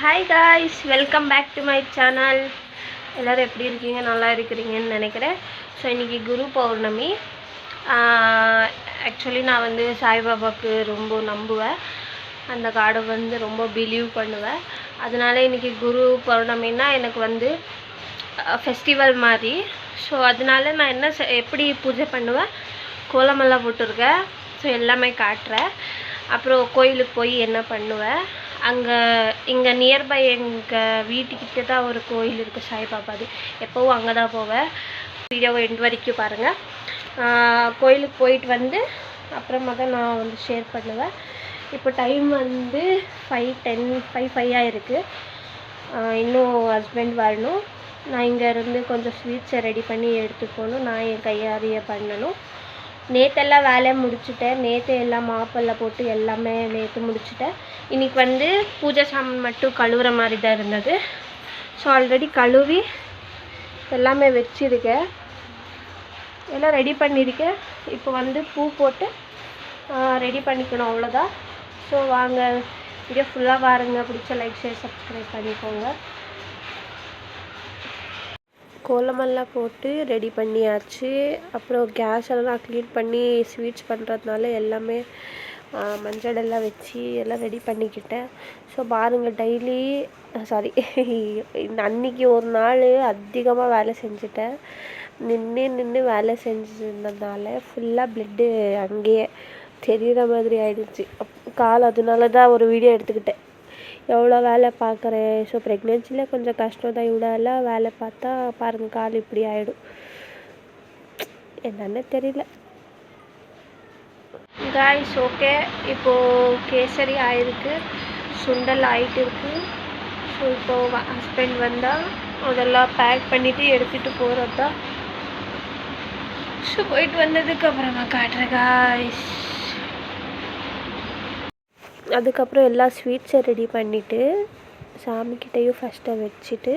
Hi guys, welcome back to my channel. எல்லோரும் எப்படி இருக்கீங்க? நல்லா இருக்கிறீங்கன்னு நினைக்கிறேன். ஸோ இன்றைக்கி குரு பௌர்ணமி. ஆக்சுவலி நான் வந்து சாய்பாபாவுக்கு ரொம்ப நம்புவேன். அந்த காடை வந்து ரொம்ப பிலீவ் பண்ணுவேன். அதனால இன்றைக்கி குரு பௌர்ணமின்னா எனக்கு வந்து ஃபெஸ்டிவல் மாதிரி. ஸோ அதனால நான் எப்படி பூஜை பண்ணுவேன், கோலமெல்லாம் போட்டிருக்கேன். ஸோ எல்லாமே காட்டுறேன். அப்புறம் கோயிலுக்கு போய் என்ன பண்ணுவேன், இங்கே நியர்பை எங்கள் வீட்டுக்கிட்ட தான் ஒரு கோயில் இருக்குது, சாய்பாபாது. எப்போவும் அங்கே தான் போவேன். வீடியோவை எண்ட் வரைக்கும் பாருங்கள். கோயிலுக்கு போயிட்டு வந்து அப்புறமா தான் நான் வந்து ஷேர் பண்ணுவேன். இப்போ டைம் வந்து 5:10 ஆகிருக்கு. இன்னும் ஹஸ்பண்ட் வரணும். நான் இங்கேருந்து கொஞ்சம் ஸ்வீட்ஸை ரெடி பண்ணி எடுத்துகிட்டு போகணும். நான் என் கையாரியை பண்ணணும். நேற்றெல்லாம் வேலையை முடிச்சுட்டேன். நேற்று எல்லாம் மாப்பெல்லாம் போட்டு எல்லாமே நேற்று முடிச்சுட்டேன். இன்றைக்கி வந்து பூஜை சாமான் மட்டும் கழுவுற மாதிரி தான் இருந்தது. ஸோ ஆல்ரெடி கழுவி எல்லாமே வச்சுருக்கேன், எல்லாம் ரெடி பண்ணியிருக்கேன். இப்போ வந்து பூ போட்டு ரெடி பண்ணிக்கணும், அவ்வளோதான். ஸோ வாங்க வீடியோ ஃபுல்லாக பாருங்க. பிடிச்ச லைக், ஷேர், சப்ஸ்கிரைப் பண்ணிக்கோங்க. கோலமெல்லாம் போட்டு ரெடி பண்ணியாச்சு. அப்புறம் கேஸ் எல்லாம் க்ளீன் பண்ணி ஸ்வீட்ஸ் பண்ணுறதுனால எல்லாமே மஞ்சளெல்லாம் வச்சு எல்லாம் ரெடி பண்ணிக்கிட்டேன். ஸோ பாருங்கள், டெய்லி அன்றைக்கி ஒரு நாள் அதிகமாக வேலை செஞ்சுட்டேன். நின்று வேலை செஞ்சதுனால ஃபுல்லாக ப்ளட்டு அங்கேயே தெரிகிற மாதிரி ஆகிடுச்சு கால். அதனால தான் ஒரு வீடியோ எடுத்துக்கிட்டேன். எவ்வளோ வேலை பார்க்குறேன். ஸோ ப்ரெக்னென்சியில் கொஞ்சம் கஷ்டம் தான். இவ்வளோ எல்லாம் வேலை பார்த்தா பாருங்கள், கால் இப்படி ஆகிடும். என்னன்னு தெரியல காய்ஸ். ஓகே, இப்போது கேசரி ஆகிருக்கு, சுண்டல் ஆகிட்டு இருக்குது. ஸோ இப்போது ஹஸ்பண்ட் வந்தால் அதெல்லாம் பேக் பண்ணிவிட்டு எடுத்துகிட்டு போகிறது தான். ஸோ போயிட்டு வந்ததுக்கு அப்புறமா காட்டுறேன் காய்ஸ். அதுக்கப்புறம் எல்லா ஸ்வீட்ஸை ரெடி பண்ணிவிட்டு சாமிக்கிட்டையும் ஃபஸ்ட்டை வச்சுட்டு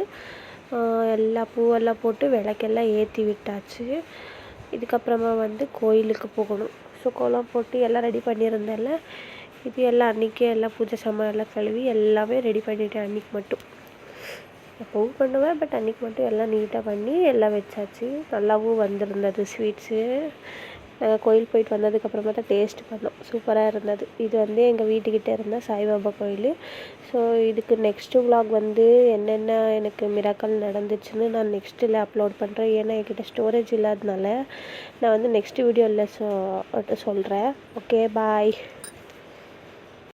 எல்லா பூவெல்லாம் போட்டு விளக்கெல்லாம் ஏற்றி விட்டாச்சு. இதுக்கப்புறமா வந்து கோயிலுக்கு போகணும். ஸோ கோலம் போட்டு எல்லாம் ரெடி பண்ணியிருந்தேன்ல, இது எல்லாம் அன்றைக்கே எல்லாம் பூஜை சாமான் எல்லாம் கழுவி எல்லாமே ரெடி பண்ணிவிட்டேன். அன்றைக்கி மட்டும் எப்போவும் பண்ணுவேன், பட் அன்றைக்கி மட்டும் எல்லாம் நீட்டாக பண்ணி எல்லாம் வச்சாச்சு. நல்லாவும் வந்திருந்தது ஸ்வீட்ஸு. நாங்கள் கோயில் போயிட்டு வந்ததுக்கப்புறமா தான் டேஸ்ட் பண்ணோம். சூப்பராக இருந்தது. இது வந்து எங்கள் வீட்டுக்கிட்டே இருந்த சாய்பாபா கோயில். ஸோ இதுக்கு நெக்ஸ்ட்டு விலாக் வந்து என்னென்ன எனக்கு மிராக்கல் நடந்துச்சுன்னு நான் நெக்ஸ்ட்டில் அப்லோட் பண்ணுறேன். ஏன்னா என்கிட்ட ஸ்டோரேஜ் இல்லாததுனால நான் வந்து நெக்ஸ்ட் வீடியோவில் சொல்கிறேன். ஓகே, பாய்.